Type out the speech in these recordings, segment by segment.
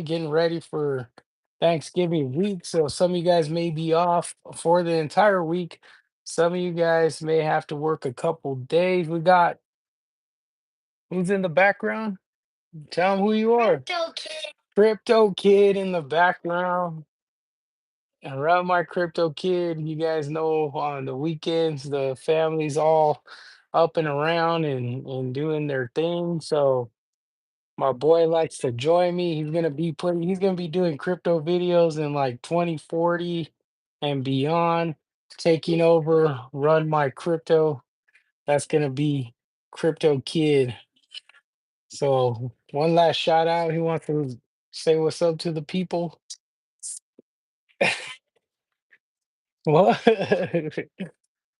getting ready for Thanksgiving week. So some of you guys may be off for the entire week. Some of you guys may have to work a couple days. We got who's in the background? Tell them who you are. Crypto Kid in the background. Around my Crypto Kid, you guys know on the weekends the family's all up and around and doing their thing. So my boy likes to join me. He's gonna be doing crypto videos in like 2040 and beyond, taking over, run my crypto. That's gonna be Crypto Kid. So one last shout out. He wants to say what's up to the people. What?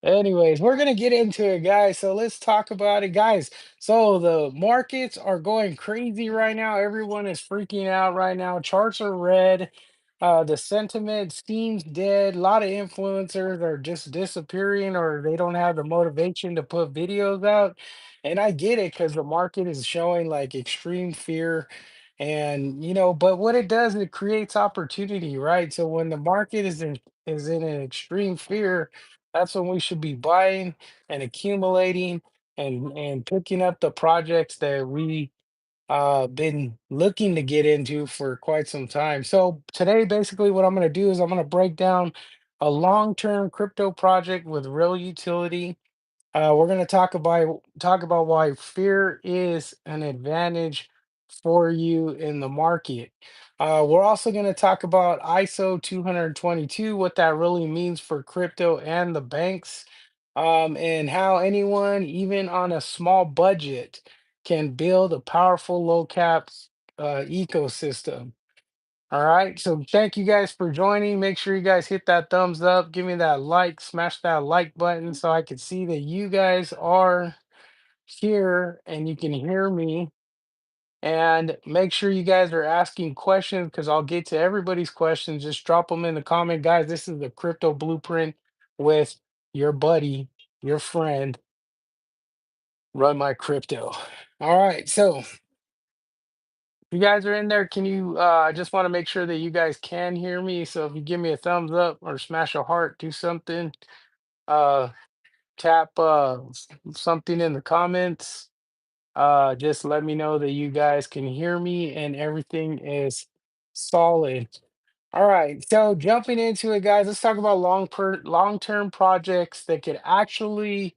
Anyways, we're gonna get into it, guys. So let's talk about it, guys. So the markets are going crazy right now. Everyone is freaking out right now. Charts are red. The sentiment seems dead. A lot of influencers are just disappearing, or they don't have the motivation to put videos out. And I get it because the market is showing like extreme fear. And but what it does, it creates opportunity, right? So when the market is in an extreme fear, that's when we should be buying and accumulating and picking up the projects that we been looking to get into for quite some time. So today basically what I'm going to do is I'm going to break down a long-term crypto project with real utility. We're going to talk about why fear is an advantage for you in the market. We're also going to talk about ISO 20022, what that really means for crypto and the banks, and how anyone, even on a small budget, can build a powerful low cap ecosystem. All right. So thank you guys for joining. Make sure you guys hit that thumbs up. Give me that like, smash that like button so I can see that you guys are here and you can hear me. And make sure you guys are asking questions because I'll get to everybody's questions. Just drop them in the comment. Guys, this is the crypto blueprint with your buddy, your friend, Run My Crypto. All right. So you guys are in there. Can you I just want to make sure that you guys can hear me. So if you give me a thumbs up or smash a heart, do something. Uh tap something in the comments. Just let me know that you guys can hear me and everything is solid. All right. So jumping into it, guys, let's talk about long-term projects that could actually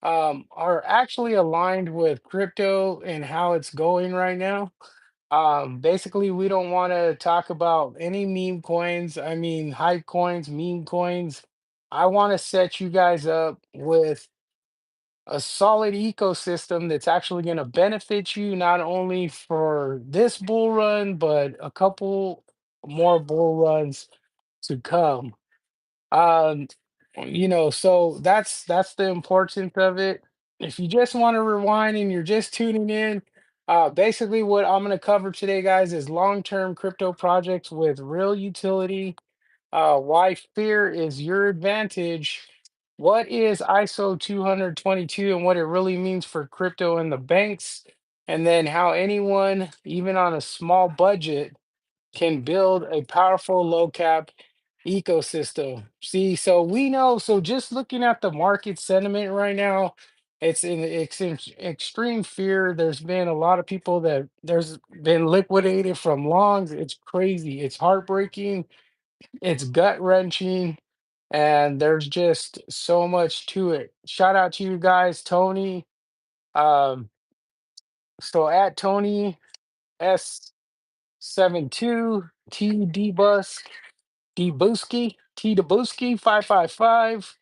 are actually aligned with crypto and how it's going right now. Basically, we don't want to talk about any meme coins. I mean, hype coins, meme coins. I want to set you guys up with a solid ecosystem that's actually going to benefit you not only for this bull run, but a couple more bull runs to come. Um, so that's the importance of it. If you just want to rewind and you're just tuning in, basically what I'm going to cover today, guys, is long-term crypto projects with real utility, why fear is your advantage, what is ISO 20022 and what it really means for crypto and the banks, and then how anyone, even on a small budget, can build a powerful low cap ecosystem. See, so we know, so just looking at the market sentiment right now, it's in extreme fear. There's been a lot of people that there's been liquidated from longs. It's crazy. It's heartbreaking. It's gut wrenching. And there's just so much to it. Shout out to you guys, Tony. Um, so at Tony S72 T D Bus T Dabuski 555.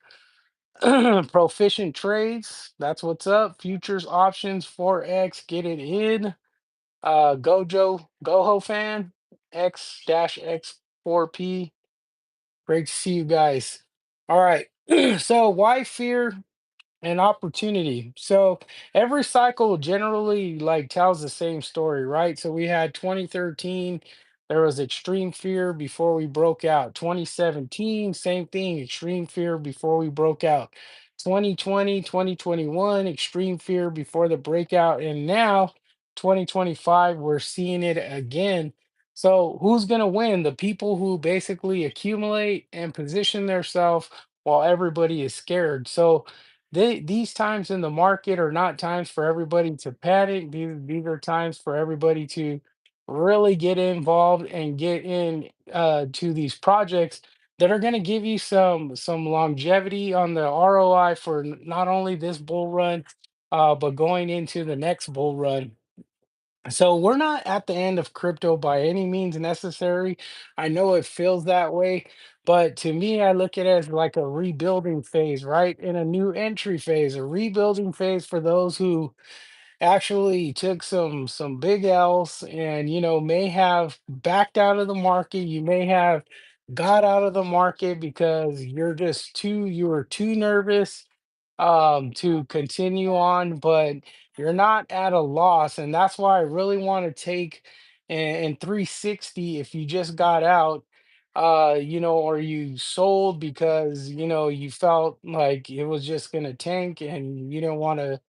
Proficient trades. That's what's up. Futures options 4X. Get it in. Goho fan X-X4P. Great to see you guys. All right. So why fear an opportunity? So every cycle generally like tells the same story, right? So we had 2013, there was extreme fear before we broke out. 2017, same thing, extreme fear before we broke out. 2020, 2021, extreme fear before the breakout. And now 2025, we're seeing it again. So who's going to win? The people who basically accumulate and position themselves while everybody is scared. So these times in the market are not times for everybody to panic. These are times for everybody to really get involved and get in to these projects that are going to give you some longevity on the ROI for not only this bull run, but going into the next bull run. So we're not at the end of crypto by any means necessary. I know it feels that way, but to me, I look at it as like a rebuilding phase, right? In a new entry phase, a rebuilding phase for those who actually took some big L's and may have backed out of the market. You may have got out of the market because you were too nervous to continue on, but you're not at a loss. And that's why I really want to take in 360 if you just got out, or you sold because you felt like it was just gonna tank and you didn't want to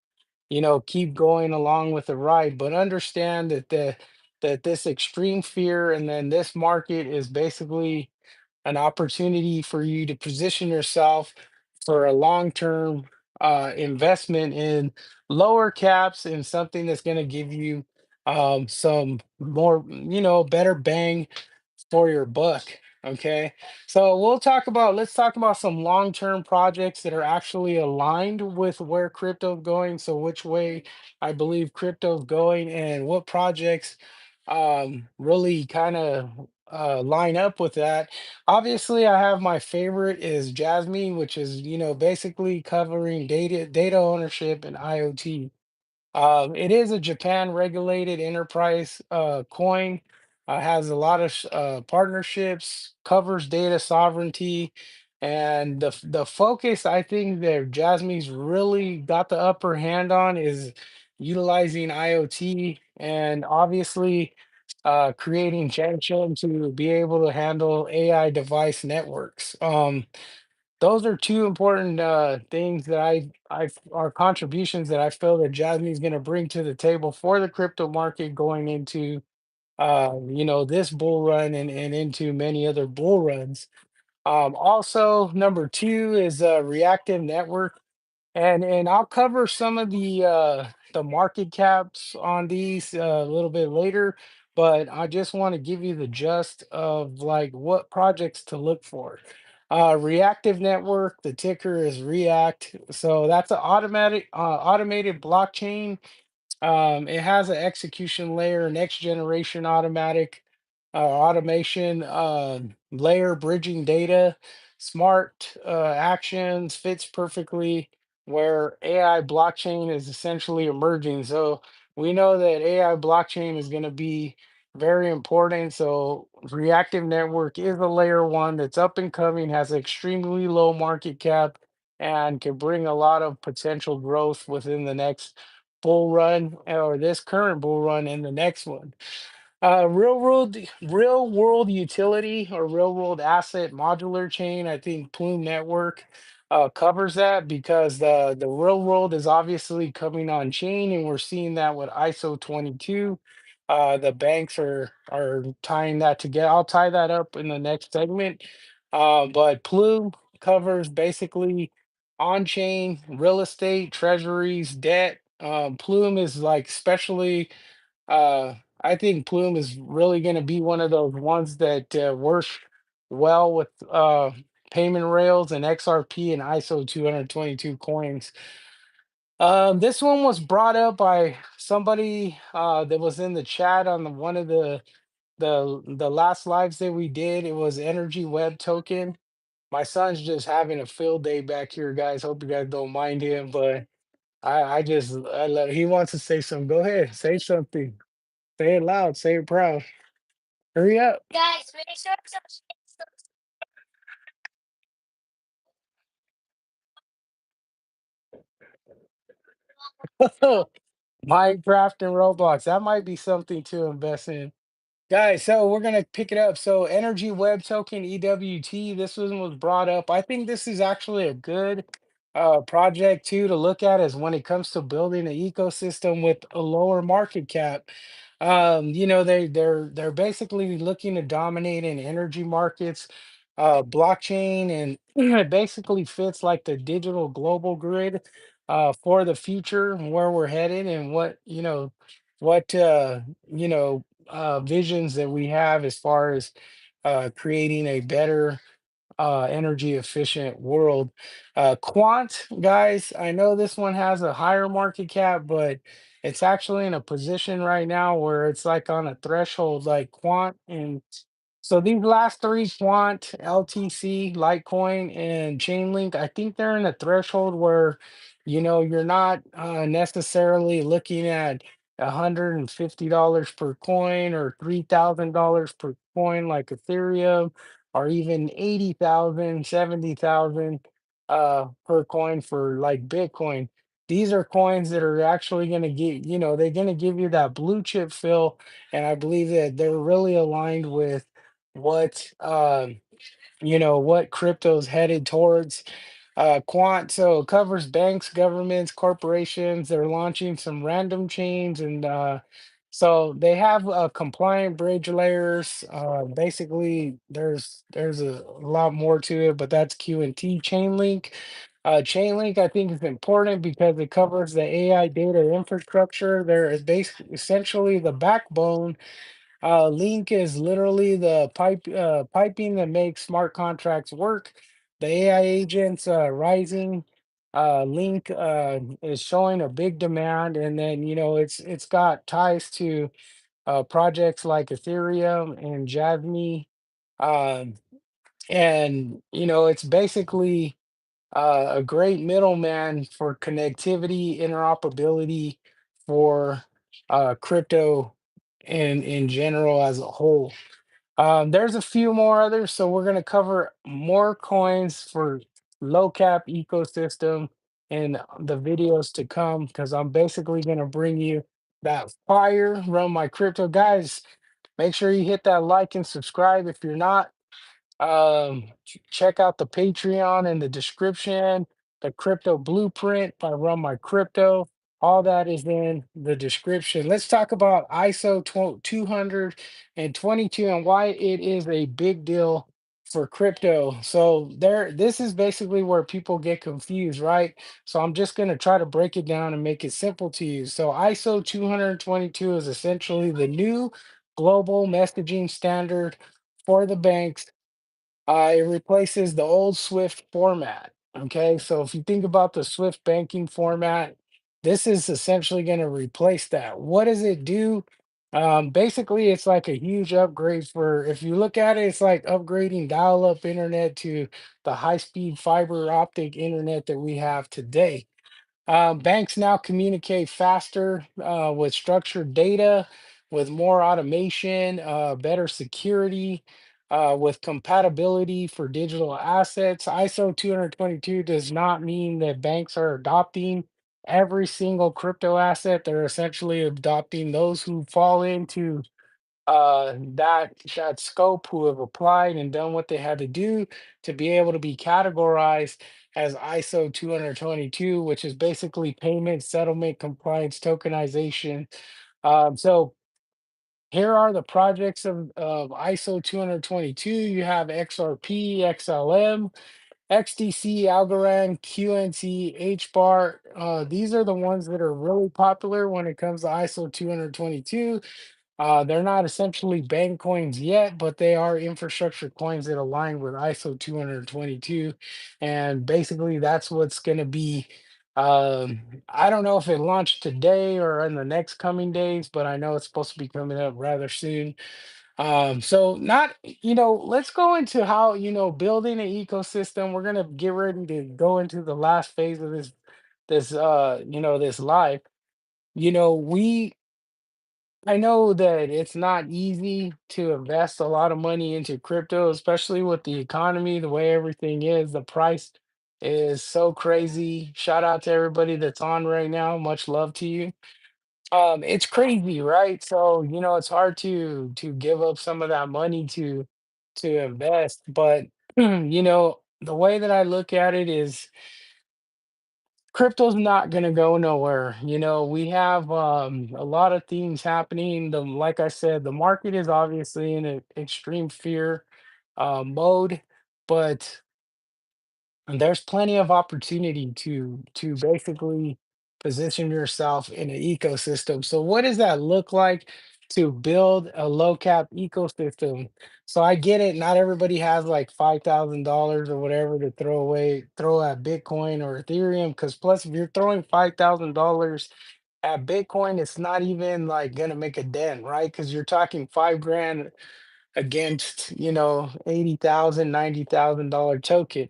keep going along with the ride, but understand that this extreme fear and then this market is basically an opportunity for you to position yourself for a long-term investment in lower caps and something that's going to give you some more, better bang for your buck. Okay. So let's talk about some long-term projects that are actually aligned with where crypto's going. So which way I believe crypto's going and what projects really kind of line up with that. Obviously, I have my favorite is Jasmine, which is, basically covering data ownership and IoT. It is a Japan regulated enterprise coin. Has a lot of partnerships, covers data sovereignty, and the focus I think that Jasmine's really got the upper hand on is utilizing IoT and obviously creating Genshin to be able to handle AI device networks. Those are two important things that I are contributions that I feel that Jasmine's going to bring to the table for the crypto market going into this bull run and into many other bull runs. Also, number two is reactive network, and I'll cover some of the market caps on these a little bit later, but I just want to give you the gist of like what projects to look for. Reactive network, the ticker is React. So that's an automated blockchain. It has an execution layer, next generation automation layer, bridging data, smart actions, fits perfectly where AI blockchain is essentially emerging. So we know that AI blockchain is going to be very important. So reactive network is a layer one that's up and coming, has extremely low market cap, and can bring a lot of potential growth within the next bull run or this current bull run and the next one. Real world utility or real world asset modular chain. I think Plume Network covers that because the real world is obviously coming on chain, and we're seeing that with ISO 22. The banks are tying that together. I'll tie that up in the next segment. But Plume covers basically on chain real estate, treasuries, debt. Plume is like especially I think Plume is really going to be one of those ones that works well with payment rails and XRP and ISO 222 coins. This one was brought up by somebody that was in the chat on one of the last lives that we did. It was Energy Web Token. My son's just having a field day back here, guys. Hope you guys don't mind him, but he wants to say something. Go ahead, say something. Say it loud, say it proud. Hurry up. Minecraft and Roblox. That might be something to invest in. Guys, so we're gonna pick it up. So Energy Web Token EWT, this one was brought up. I think this is actually a good project too to look at as when it comes to building an ecosystem with a lower market cap. They're basically looking to dominate in energy markets, blockchain, and it basically fits like the digital global grid for the future and where we're headed, and what visions that we have as far as creating a better energy efficient world. Quant, guys, I know this one has a higher market cap, but it's actually in a position right now where it's like on a threshold like Quant. And so these last three, Quant, LTC, Litecoin, and Chainlink, I think they're in a threshold where, you're not necessarily looking at $150 per coin or $3,000 per coin like Ethereum, or even 80,000, 70,000 per coin for like Bitcoin. These are coins that are actually going to get, they're going to give you that blue chip feel. And I believe that they're really aligned with what, what crypto's headed towards. Quant, so it covers banks, governments, corporations. They're launching some random chains, and so they have compliant bridge layers. Basically, there's a lot more to it, but that's Q and T Chainlink. Chainlink, I think, is important because it covers the AI data infrastructure. There is basically essentially the backbone. Link is literally the piping that makes smart contracts work. The AI agents rising. Link is showing a big demand, and then it's got ties to projects like Ethereum and Jasmy, um, and it's basically a great middleman for connectivity, interoperability for crypto in general as a whole. There's a few more others, so we're going to cover more coins for low cap ecosystem in the videos to come because I'm basically going to bring you that fire run my crypto guys. Make sure you hit that like and subscribe if you're not. Check out the Patreon in the description, the crypto blueprint by Run My Crypto. All that is in the description. Let's talk about ISO 20022 and why it is a big deal for crypto. So this is basically where people get confused, right? So I'm just going to try to break it down and make it simple to you. So ISO 222 is essentially the new global messaging standard for the banks. It replaces the old Swift format. Okay, so if you think about the Swift banking format, this is essentially going to replace that. What does it do? Basically, it's like a huge upgrade for, if you look at it, it's like upgrading dial up internet to the high speed fiber optic internet that we have today. Banks now communicate faster with structured data, with more automation, better security, with compatibility for digital assets. ISO 222 does not mean that banks are adopting every single crypto asset. They're essentially adopting those who fall into that scope, who have applied and done what they had to do to be able to be categorized as ISO 222, which is basically payment, settlement, compliance, tokenization. So here are the projects of ISO 222. You have XRP, XLM, XDC, Algorand, QNT, HBAR. These are the ones that are really popular when it comes to ISO 222. They're not essentially bank coins yet, but they are infrastructure coins that align with ISO 222. And basically, that's what's going to be. I don't know if it launched today or in the next coming days, but I know it's supposed to be coming up rather soon. So not, let's go into how, building an ecosystem. We're gonna get ready to go into the last phase of this life. You know, we I know that it's not easy to invest a lot of money into crypto, especially with the economy, the way everything is. The price is so crazy. Shout out to everybody that's on right now. Much love to you. It's crazy, right? So, it's hard to give up some of that money to invest. But the way that I look at it is crypto's not going to go nowhere. We have a lot of things happening. Like I said, the market is obviously in an extreme fear mode, but and there's plenty of opportunity to basically position yourself in an ecosystem. So what does that look like to build a low cap ecosystem? So I get it, not everybody has like $5,000 or whatever to throw at Bitcoin or Ethereum. Because plus, if you're throwing $5,000 at Bitcoin, it's not even like gonna make a dent, right? Because you're talking 5 grand against 80,000, $90,000 token.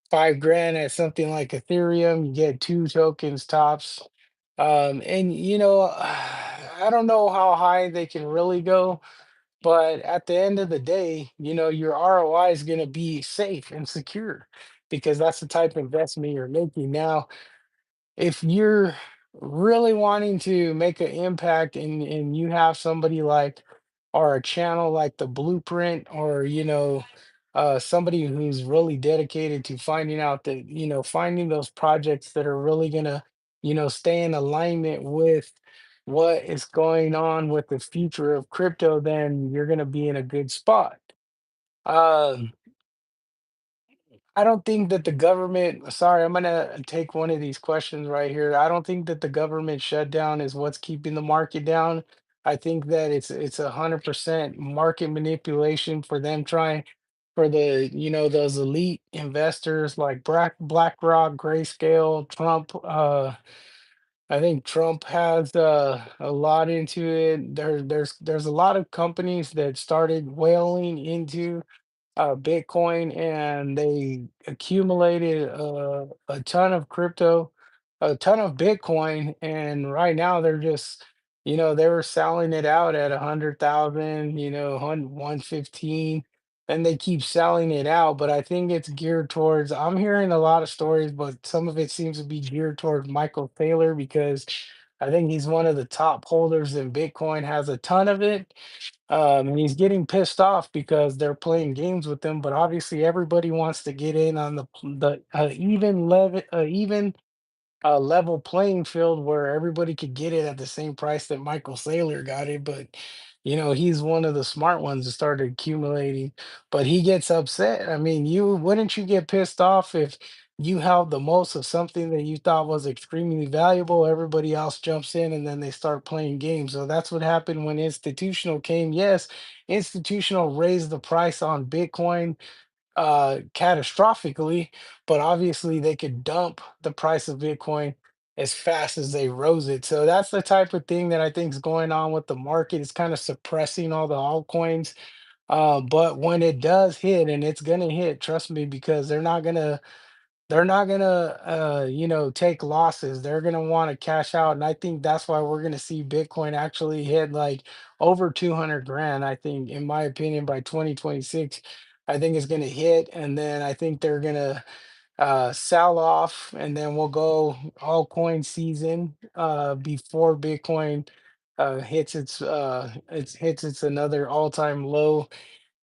5 grand at something like Ethereum, you get two tokens tops. And I don't know how high they can really go, but at the end of the day, your ROI is going to be safe and secure because that's the type of investment you're making. Now, if you're really wanting to make an impact and you have somebody like or a channel like the Blueprint or somebody who's really dedicated to finding out that finding those projects that are really gonna stay in alignment with what is going on with the future of crypto, then you're gonna be in a good spot. um I don't think that the government, sorry, I'm gonna take one of these questions right here. I don't think that the government shutdown is what's keeping the market down. I think that it's 100% market manipulation for them trying for those elite investors like BlackRock, Grayscale, Trump. I think Trump has a lot into it. There's a lot of companies that started whaling into Bitcoin, and they accumulated a ton of crypto, a ton of Bitcoin, and right now they're just, they were selling it out at 100,000, 115, and they keep selling it out. But I think it's geared towards, I'm hearing a lot of stories, but some of it seems to be geared towards Michael Thaler because I think he's one of the top holders in Bitcoin, has a ton of it, and he's getting pissed off because they're playing games with him. But obviously, everybody wants to get in on the even level playing field where everybody could get it at the same price that Michael Saylor got it. But he's one of the smart ones that started accumulating. But he gets upset. I mean, you wouldn't you get pissed off if you held the most of something that you thought was extremely valuable? Everybody else jumps in and then they start playing games. So that's what happened when institutional came. Yes, institutional raised the price on Bitcoin catastrophically, but obviously they could dump the price of Bitcoin as fast as they rose it. So that's the type of thing that I think is going on with the market. It's kind of suppressing all the altcoins. But when it does hit, and it's gonna hit, trust me, because they're not gonna take losses. They're gonna want to cash out. And I think that's why we're gonna see Bitcoin actually hit like over 200 grand. I think, in my opinion, by 2026, I think it's gonna hit. And then I think they're gonna sell off, and then we'll go all coin season before Bitcoin hits its another all-time low,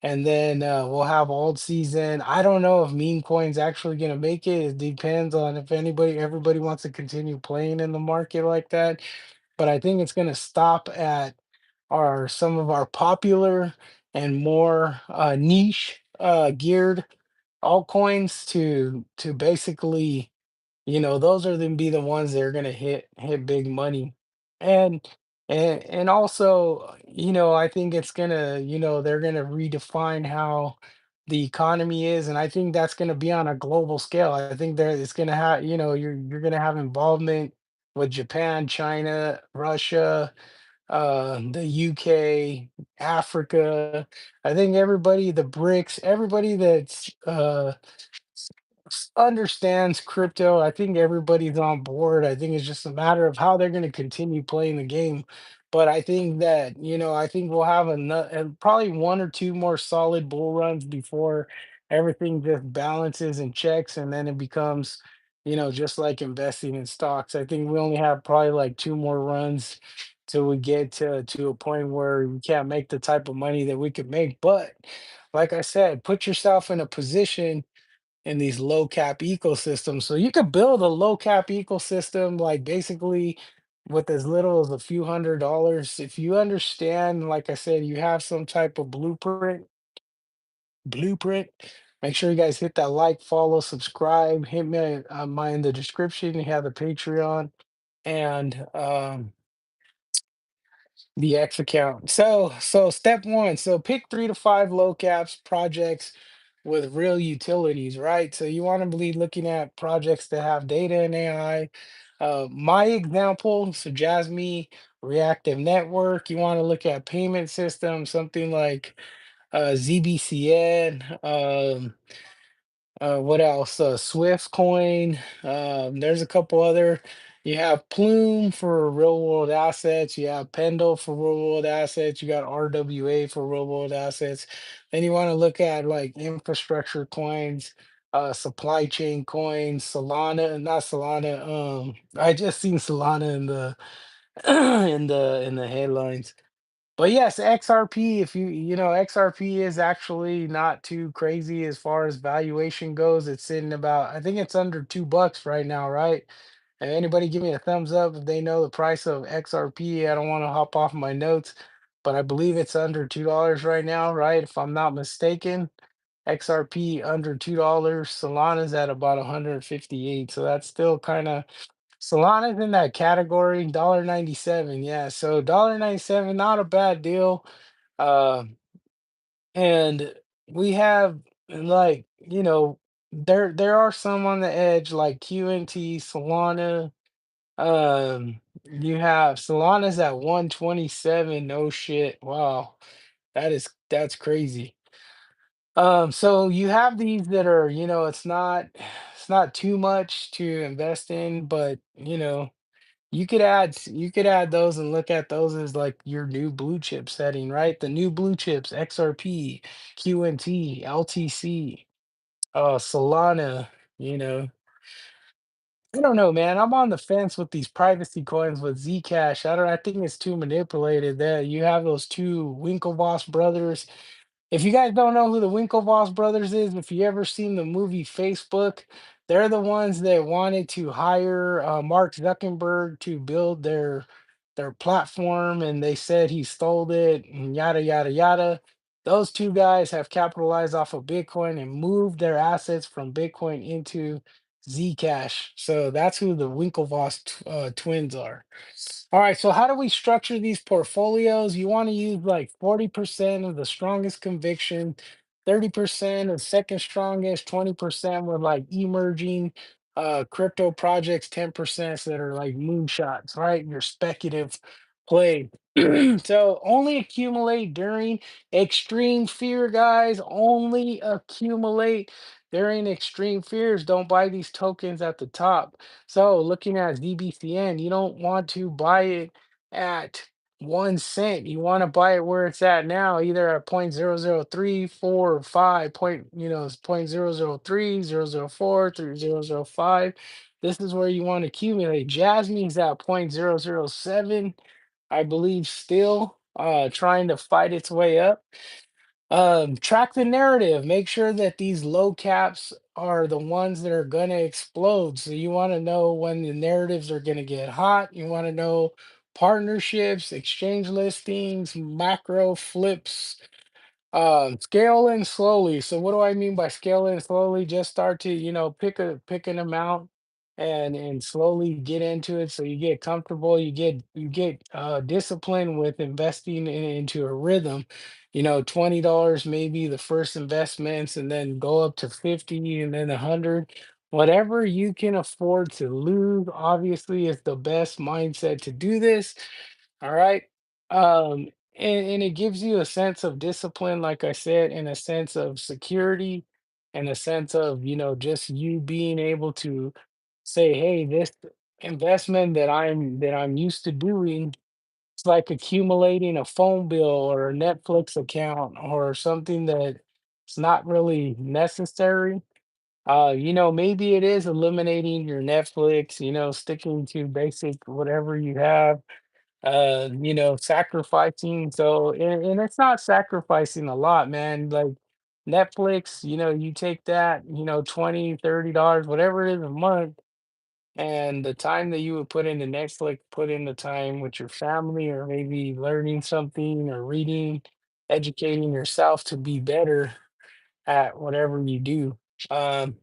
and then we'll have alt season. I don't know if meme coin's actually gonna make it. It depends on if everybody wants to continue playing in the market like that. But I think it's gonna stop at our some of our popular and more niche geared altcoins to basically, those are then be the ones that are gonna hit big money. And and also, I think it's gonna, they're gonna redefine how the economy is, and I think that's gonna be on a global scale. I think there it's gonna have, you're gonna have involvement with Japan, China, Russia, the UK, Africa. I think everybody, the BRICS, everybody that's understands crypto. I think everybody's on board. I think it's just a matter of how they're going to continue playing the game. But I think that, I think we'll have probably one or two more solid bull runs before everything just balances and checks. And then it becomes, just like investing in stocks. I think we only have probably like two more runs till we get to a point where we can't make the type of money that we could make. But like I said, put yourself in a position in these low cap ecosystems. So you could build a low cap ecosystem like basically with as little as a few $100s. If you understand, like I said, you have some type of blueprint. Make sure you guys hit that like, follow, subscribe. Hit me my in the description. You have the Patreon and the X account. So step one. So pick 3 to 5 low caps projects with real utilities, right? So you want to be looking at projects that have data and AI. My example, so Jasmine Reactive Network. You want to look at payment systems, something like ZBCN. What else? Swift Coin. There's a couple other. You have Plume for real world assets. You have Pendle for real world assets. You got RWA for real world assets. Then you want to look at like infrastructure coins, supply chain coins, Solana, not Solana. I just seen Solana in the in the headlines. But yes, XRP, if XRP is actually not too crazy as far as valuation goes. It's sitting about, I think it's under $2 right now, right? And anybody give me a thumbs up if they know the price of XRP. I don't want to hop off my notes, but I believe it's under $2 right now, right? If I'm not mistaken. XRP under $2. Solana's at about 158. So that's still kind of Solana's in that category, 97. Yeah, so 97, not a bad deal. Uh, and we have like, there are some on the edge like QNT, Solana. You have Solana's at 127. No shit. Wow. That's crazy. So you have these that are, it's not too much to invest in, but you could add those and look at those as like your new blue chip setting, right? The new blue chips, XRP, QNT, LTC, Solana, you know. I don't know, man. I'm on the fence with these privacy coins with Zcash. I think it's too manipulated. There you have those two Winklevoss brothers. If you guys don't know who the Winklevoss brothers is, if you ever seen the movie Facebook, they're the ones that wanted to hire Mark Zuckerberg to build their platform, and they said he stole it, and yada yada yada. Those two guys have capitalized off of Bitcoin and moved their assets from Bitcoin into Zcash. So that's who the Winklevoss twins are. All right, so how do we structure these portfolios? You want to use like 40% of the strongest conviction, 30% of second strongest, 20% with like emerging crypto projects, 10% that are like moonshots, right? Your speculative play. So only accumulate during extreme fear, guys. Only accumulate during extreme fears. Don't buy these tokens at the top. So looking at DBCN, you don't want to buy it at 1 cent. You want to buy it where it's at now, either at 0.003, 4, or 5. It's 0.003, 0.004, 0.005. This is where you want to accumulate. Jasmine's at 0.007, I believe, still trying to fight its way up. Track the narrative. Make sure that these low caps are the ones that are going to explode. So you want to know when the narratives are going to get hot. You want to know partnerships, exchange listings, macro flips, scale in slowly. So what do I mean by scale in slowly? Just start to, pick an amount and slowly get into it so you get comfortable, you get disciplined with investing into a rhythm. $20 maybe the first investments and then go up to 50 and then 100. Whatever you can afford to lose, obviously, is the best mindset to do this. All right. And it gives you a sense of discipline, like I said, and a sense of security and a sense of, just you being able to say, hey, this investment that I'm used to doing, it's like accumulating a phone bill or a Netflix account or something that it's not really necessary. Maybe it is eliminating your Netflix, sticking to basic whatever you have, sacrificing. So, and it's not sacrificing a lot, man. Like, Netflix, you take that, $20, $30, whatever it is a month, and the time that you would put into Netflix, put in the time with your family or maybe learning something or reading, educating yourself to be better at whatever you do. Um,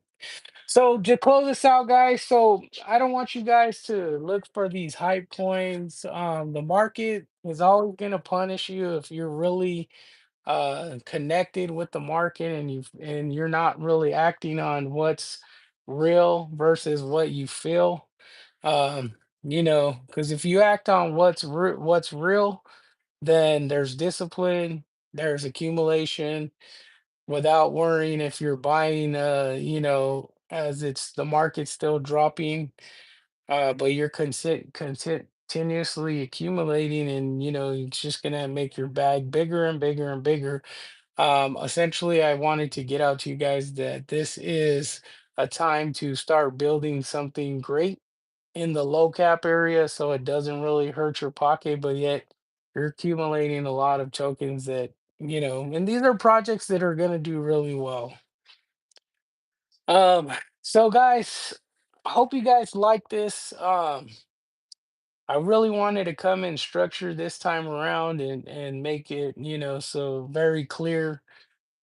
so to close this out, guys, so I don't want you guys to look for these hype coins. The market is always gonna punish you if you're really connected with the market and you're not really acting on what's real versus what you feel. Um, because if you act on what's real, then there's discipline, there's accumulation without worrying if you're buying as it's the market's still dropping, but you're continuously accumulating, and it's just gonna make your bag bigger and bigger and bigger. Essentially, I wanted to get out to you guys that this is a time to start building something great in the low cap area so it doesn't really hurt your pocket, but yet you're accumulating a lot of tokens that, and these are projects that are going to do really well. Um, so guys, I hope you guys like this. I really wanted to come in structure this time around and make it, so very clear,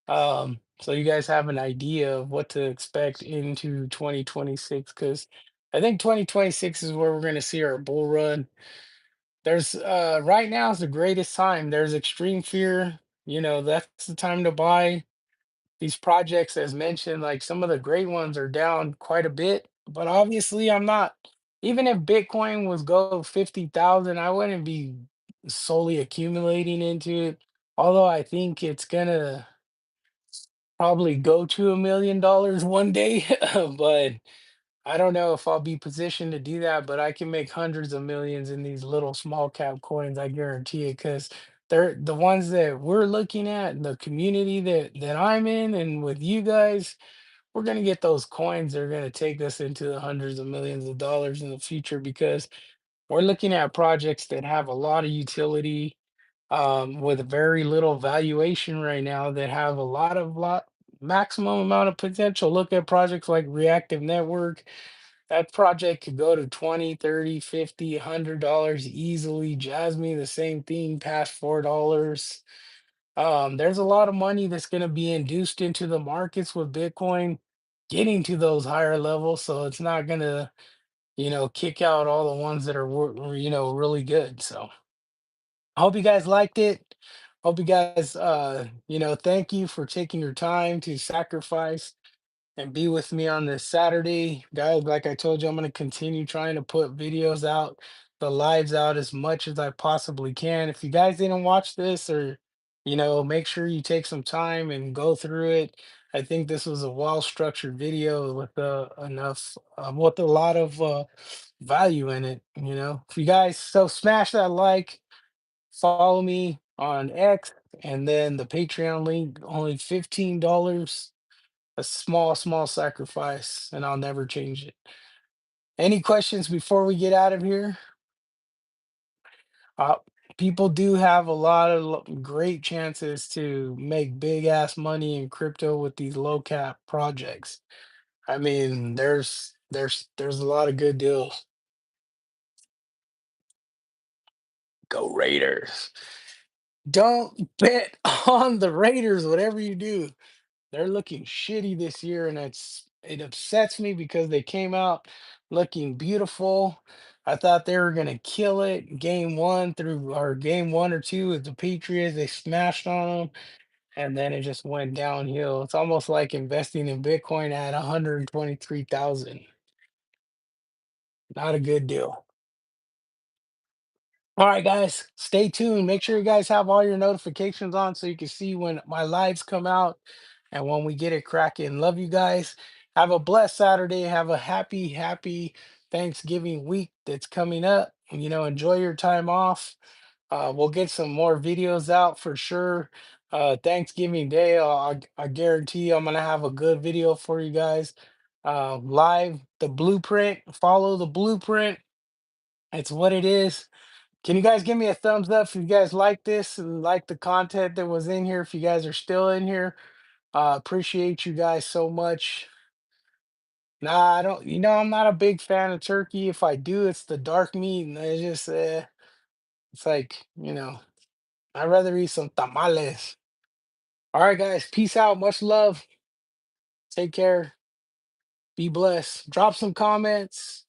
so you guys have an idea of what to expect into 2026, because I think 2026 is where we're going to see our bull run. There's right now is the greatest time. There's extreme fear. That's the time to buy these projects. As mentioned, like some of the great ones are down quite a bit, but obviously I'm not. Even if Bitcoin was go 50,000, I wouldn't be solely accumulating into it. Although I think it's gonna probably go to $1 million one day, but I don't know if I'll be positioned to do that. But I can make hundreds of millions in these little small cap coins, I guarantee it, because they're the ones that we're looking at, the community that I'm in, and with you guys, we're gonna get those coins. They're gonna take us into the hundreds of millions of dollars in the future because we're looking at projects that have a lot of utility, with very little valuation right now, that have a lot maximum amount of potential. Look at projects like Reactive Network. That project could go to 20, 30, 50, $100 easily. Jasmine, the same thing, past $4. There's a lot of money that's going to be induced into the markets with Bitcoin getting to those higher levels. So it's not going to, kick out all the ones that are, really good. So I hope you guys liked it. Hope you guys, thank you for taking your time to sacrifice and be with me on this Saturday. Guys, like I told you, I'm going to continue trying to put videos out, the lives out as much as I possibly can. If you guys didn't watch this, or, make sure you take some time and go through it. I think this was a well-structured video with with a lot of value in it. If you guys, so smash that like, follow me on X, and then the Patreon link, only $15. A small, small sacrifice, and I'll never change it. Any questions before we get out of here? Uh, People do have a lot of great chances to make big ass money in crypto with these low cap projects. I mean, there's a lot of good deals. Go Raiders. Don't bet on the Raiders, whatever you do. They're looking shitty this year, and it upsets me because they came out looking beautiful. I thought they were gonna kill it game one or two with the Patriots. They smashed on them, and then it just went downhill. It's almost like investing in Bitcoin at 123,000. Not a good deal. All right, guys, stay tuned. Make sure you guys have all your notifications on so you can see when my lives come out and when we get it cracking. Love you guys. Have a blessed Saturday. Have a happy, happy Thanksgiving week that's coming up. Enjoy your time off. We'll get some more videos out for sure. Thanksgiving Day, I guarantee I'm going to have a good video for you guys. Live, the blueprint, follow the blueprint. It's what it is. Can you guys give me a thumbs up if you guys like this and like the content that was in here? If you guys are still in here, Appreciate you guys so much. Nah, I don't. I'm not a big fan of turkey. If I do, it's the dark meat, and it's just, it's like, I'd rather eat some tamales. All right, guys. Peace out. Much love. Take care. Be blessed. Drop some comments.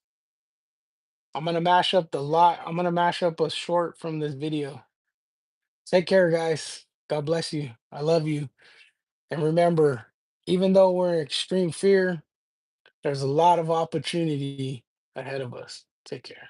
I'm gonna mash up a short from this video. Take care, guys. God bless you. I love you. And remember, even though we're in extreme fear, there's a lot of opportunity ahead of us. Take care.